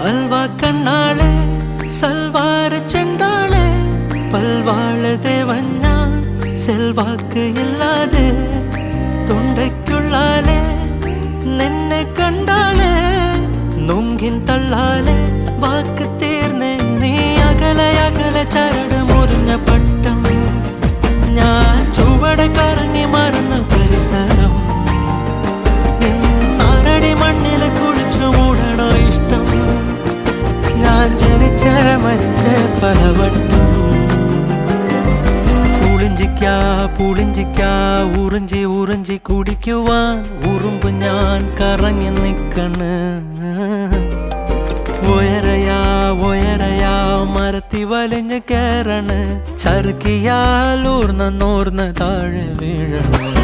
അൽവാ കണ്ണാളെ സൽവാര ചെണ്ടാളെ പൽവാള ദേവൻ ഞാൻ സെൽവാക്ക് ഇല്ലാതെ തൊണ്ടയ്ക്കുള്ളാലെ നിന്നെ കണ്ടാളെ നുങ്കിൻ തള്ളാലെ വാക്ക് തീർന്നേ നീ അകലെ അകലെ ചരട് മുറിഞ്ഞ പട്ടം ഞാൻ ചുവട കറങ്ങി മറന്ന പരിസരം ആറടി മണ്ണിൽ കുളിച്ചു മൂടണോ ഇഷ്ടം ഞാൻ ജനിച്ച മരിച്ച പലവട്ടം പുളിഞ്ചിക്കാ ഉറിഞ്ചി ഉറിഞ്ചി കുടിക്കുവാൻ ഉറുമ്പ് ഞാൻ കറങ്ങി നിക്കണ് ഒയരയാ മരത്തി വലിഞ്ഞ് കയറണ് ചറുക്കിയാൽ ഊർന്ന താഴെ വീഴണ്